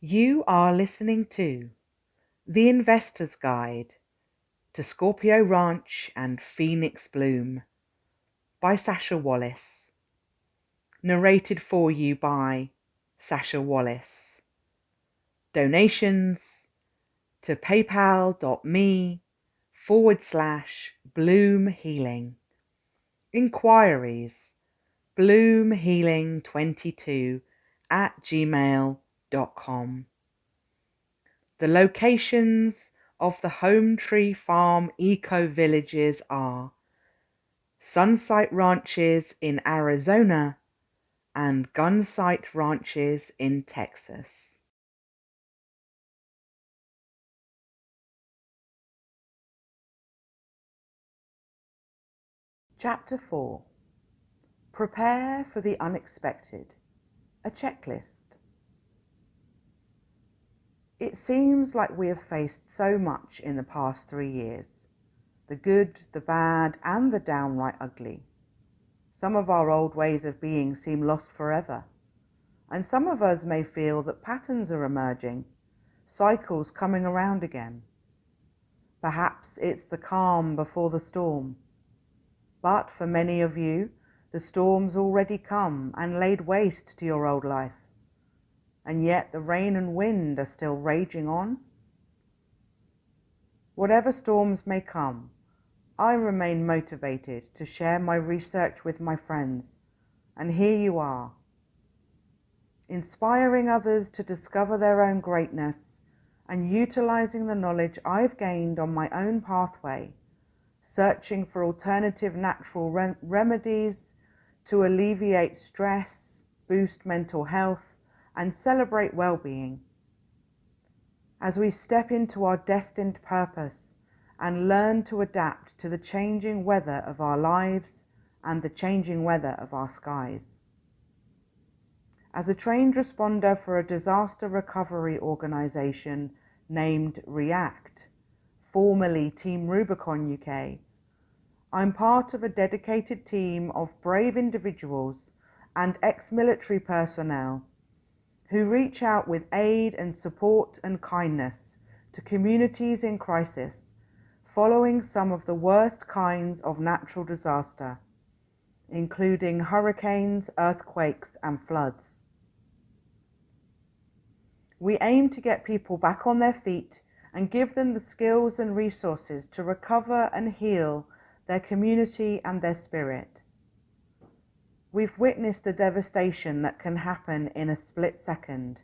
You are listening to The Investor's Guide to Scorpio Ranch and Phoenix Bloom by Sasha Wallace. Narrated for you by Sasha Wallace. Donations to paypal.me/Bloom Healing. Inquiries bloomhealing22@gmail.com. The locations of the Home Tree Farm eco-villages are Sunsite Ranches in Arizona and Gunsight Ranches in Texas. Chapter 4. Prepare for the unexpected. A checklist. It seems like we have faced so much in the past 3 years. The good, the bad, and the downright ugly. Some of our old ways of being seem lost forever. And some of us may feel that patterns are emerging, cycles coming around again. Perhaps it's the calm before the storm. But for many of you, the storm's already come and laid waste to your old life. And yet the rain and wind are still raging on. Whatever storms may come, I remain motivated to share my research with my friends, and here you are, inspiring others to discover their own greatness and utilizing the knowledge I've gained on my own pathway, searching for alternative natural remedies to alleviate stress, boost mental health, and celebrate well-being. As we step into our destined purpose and learn to adapt to the changing weather of our lives and the changing weather of our skies. As a trained responder for a disaster recovery organization named REACT, formerly Team Rubicon UK, I'm part of a dedicated team of brave individuals and ex-military personnel who reach out with aid and support and kindness to communities in crisis following some of the worst kinds of natural disaster, including hurricanes, earthquakes, and floods. We aim to get people back on their feet and give them the skills and resources to recover and heal their community and their spirit. We've witnessed the devastation that can happen in a split second,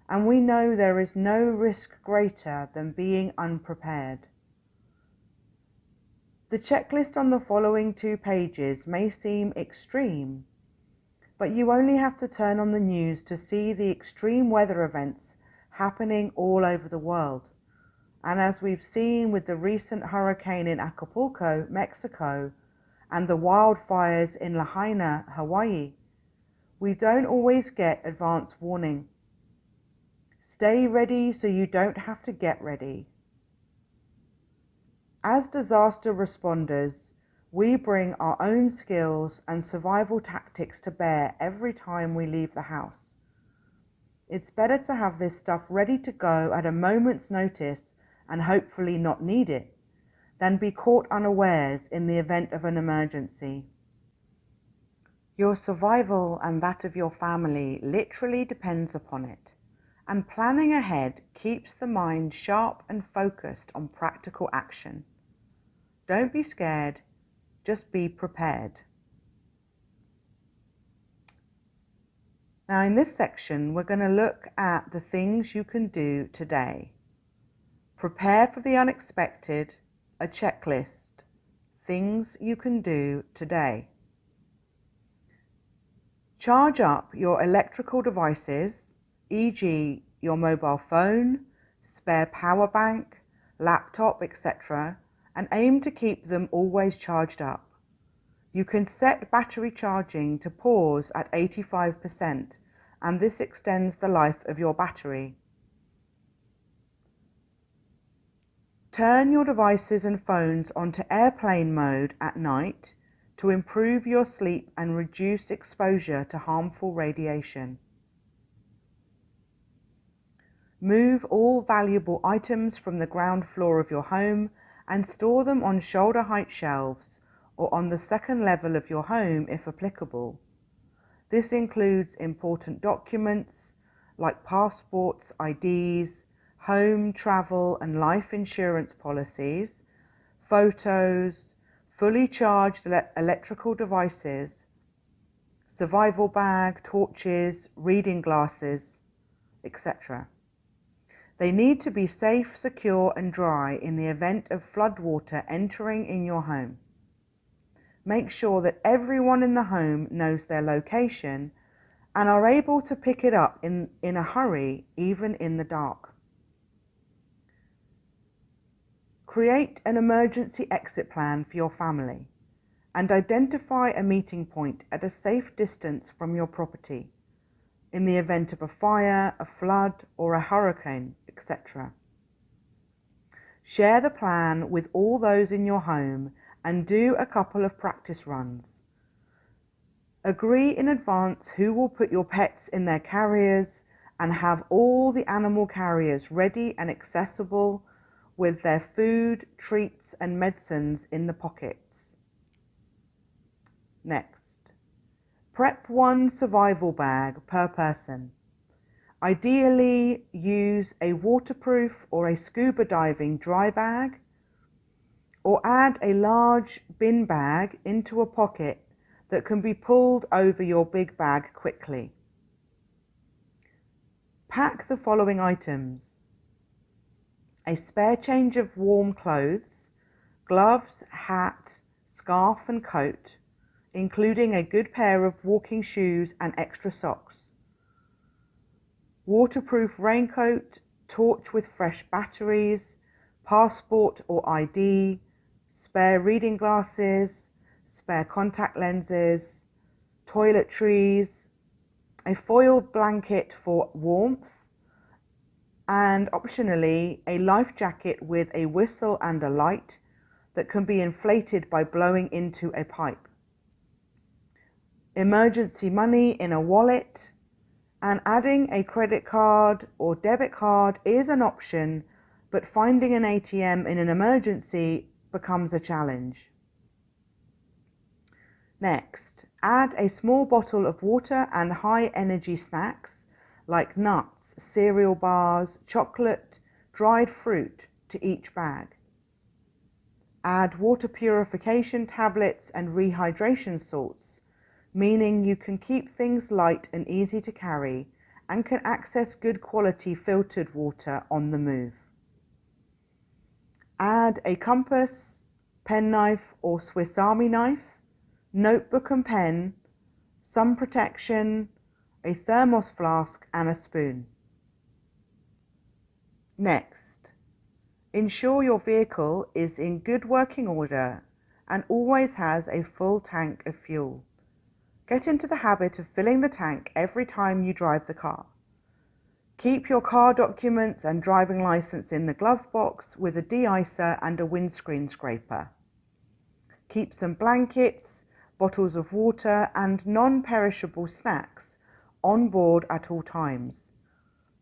and we know there is no risk greater than being unprepared. The checklist on the following 2 pages may seem extreme, but you only have to turn on the news to see the extreme weather events happening all over the world. And as we've seen with the recent hurricane in Acapulco, Mexico, and the wildfires in Lahaina, Hawaii, we don't always get advance warning. Stay ready so you don't have to get ready. As disaster responders, we bring our own skills and survival tactics to bear every time we leave the house. It's better to have this stuff ready to go at a moment's notice and hopefully not need it, than be caught unawares in the event of an emergency. Your survival and that of your family literally depends upon it, and planning ahead keeps the mind sharp and focused on practical action. Don't be scared, just be prepared. Now in this section, we're going to look at the things you can do today. Prepare for the unexpected, a checklist, things you can do today. Charge up your electrical devices, e.g. your mobile phone, spare power bank, laptop, etc., and aim to keep them always charged up. You can set battery charging to pause at 85%, and this extends the life of your battery. Turn your devices and phones onto airplane mode at night to improve your sleep and reduce exposure to harmful radiation. Move all valuable items from the ground floor of your home and store them on shoulder-height shelves or on the second level of your home if applicable. This includes important documents like passports, IDs, home, travel and life insurance policies, photos, fully charged electrical devices, survival bag, torches, reading glasses, etc. They need to be safe, secure and dry in the event of floodwater entering in your home. Make sure that everyone in the home knows their location and are able to pick it up in a hurry, even in the dark. Create an emergency exit plan for your family and identify a meeting point at a safe distance from your property in the event of a fire, a flood or a hurricane, etc. Share the plan with all those in your home and do a couple of practice runs. Agree in advance who will put your pets in their carriers and have all the animal carriers ready and accessible with their food, treats and medicines in the pockets. Next, prep one survival bag per person. Ideally, use a waterproof or a scuba diving dry bag, or add a large bin bag into a pocket that can be pulled over your big bag quickly. Pack the following items: a spare change of warm clothes, gloves, hat, scarf and coat, including a good pair of walking shoes and extra socks, waterproof raincoat, torch with fresh batteries, passport or ID, spare reading glasses, spare contact lenses, toiletries, a foiled blanket for warmth, and optionally a life jacket with a whistle and a light that can be inflated by blowing into a pipe. Emergency money in a wallet, and adding a credit card or debit card is an option, but finding an ATM in an emergency becomes a challenge. Next, add a small bottle of water and high energy snacks like nuts, cereal bars, chocolate, dried fruit to each bag. Add water purification tablets and rehydration salts, meaning you can keep things light and easy to carry and can access good quality filtered water on the move. Add a compass, penknife or Swiss Army knife, notebook and pen, sun protection, a thermos flask and a spoon. Next, ensure your vehicle is in good working order and always has a full tank of fuel. Get into the habit of filling the tank every time you drive the car. Keep your car documents and driving license in the glove box with a de-icer and a windscreen scraper. Keep some blankets, bottles of water and non-perishable snacks on board at all times.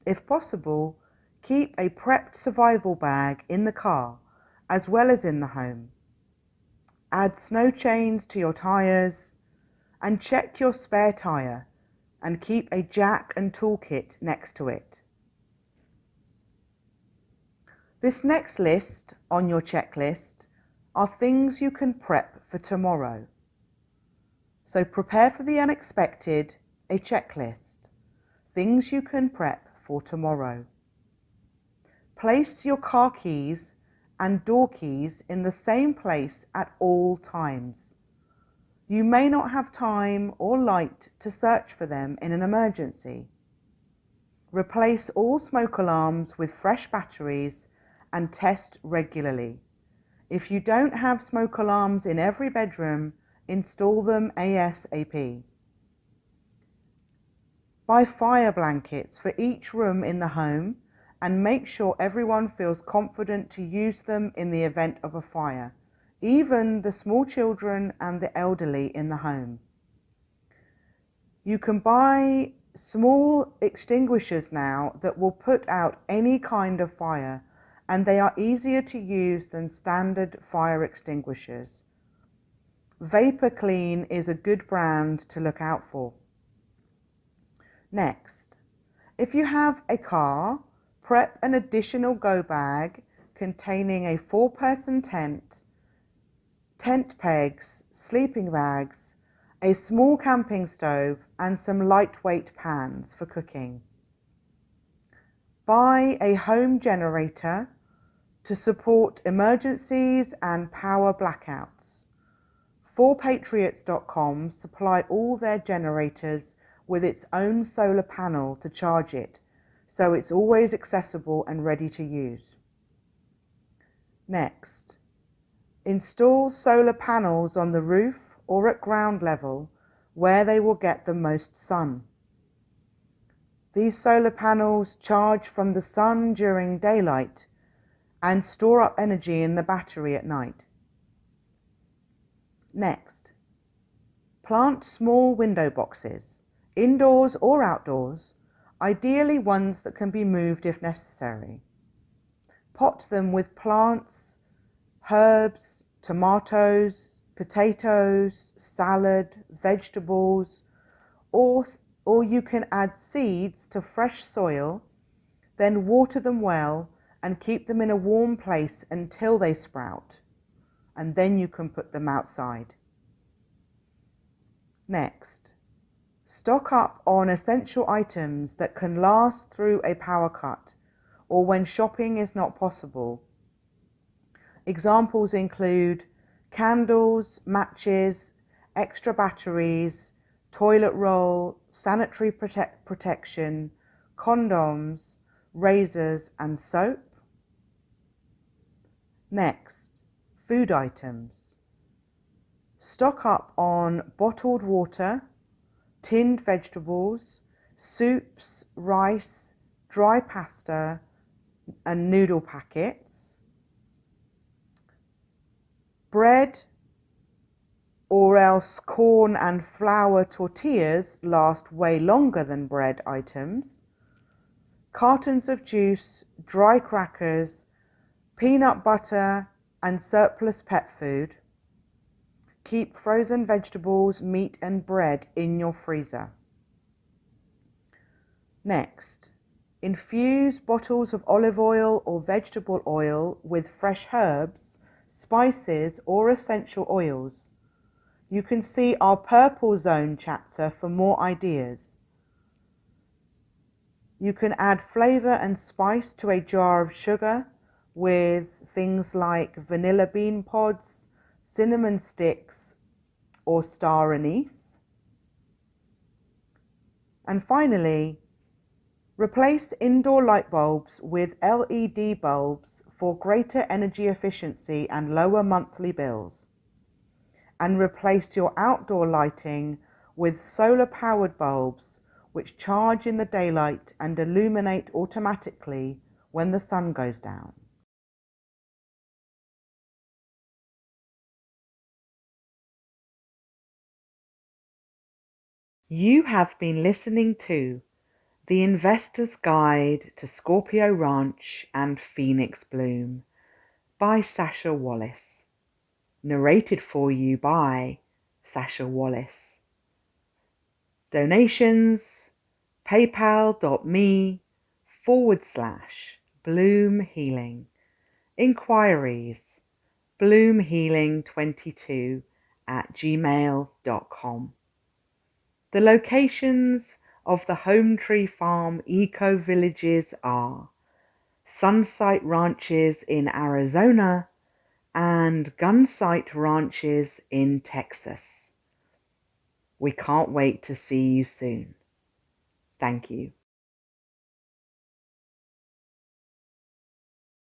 If possible, keep a prepped survival bag in the car as well as in the home. Add snow chains to your tyres and check your spare tyre and keep a jack and toolkit next to it. This next list on your checklist are things you can prep for tomorrow. So prepare for the unexpected, a checklist. Things you can prep for tomorrow. Place your car keys and door keys in the same place at all times. You may not have time or light to search for them in an emergency. Replace all smoke alarms with fresh batteries and test regularly. If you don't have smoke alarms in every bedroom, install them ASAP. Buy fire blankets for each room in the home and make sure everyone feels confident to use them in the event of a fire, even the small children and the elderly in the home. You can buy small extinguishers now that will put out any kind of fire, and they are easier to use than standard fire extinguishers. Vapor Clean is a good brand to look out for. Next, if you have a car, prep an additional go bag containing a 4-person tent, tent pegs, sleeping bags, a small camping stove, and some lightweight pans for cooking. Buy a home generator to support emergencies and power blackouts. 4patriots.com supply all their generators with its own solar panel to charge it, so it's always accessible and ready to use. Next, install solar panels on the roof or at ground level where they will get the most sun. These solar panels charge from the sun during daylight and store up energy in the battery at night. Next, plant small window boxes, indoors or outdoors, ideally ones that can be moved if necessary. Pot them with plants, herbs, tomatoes, potatoes, salad, vegetables, or you can add seeds to fresh soil, then water them well and keep them in a warm place until they sprout, and then you can put them outside. Next, stock up on essential items that can last through a power cut or when shopping is not possible. Examples include candles, matches, extra batteries, toilet roll, sanitary protection, condoms, razors, and soap. Next, food items. Stock up on bottled water, tinned vegetables, soups, rice, dry pasta, and noodle packets. Bread or else corn and flour tortillas last way longer than bread items. Cartons of juice, dry crackers, peanut butter, and surplus pet food. Keep frozen vegetables, meat, and bread in your freezer. Next, infuse bottles of olive oil or vegetable oil with fresh herbs, spices, or essential oils. You can see our Purple Zone chapter for more ideas. You can add flavour and spice to a jar of sugar with things like vanilla bean pods, cinnamon sticks, or star anise. And finally, replace indoor light bulbs with LED bulbs for greater energy efficiency and lower monthly bills. And replace your outdoor lighting with solar-powered bulbs which charge in the daylight and illuminate automatically when the sun goes down. You have been listening to The Investor's Guide to Scorpio Ranch and Phoenix Bloom by Sasha Wallace. Narrated for you by Sasha Wallace. Donations, paypal.me/Bloom Healing. Inquiries, bloomhealing22@gmail.com. The locations of the Home Tree Farm Eco Villages are Sunsite Ranches in Arizona and Gunsight Ranches in Texas. We can't wait to see you soon. Thank you.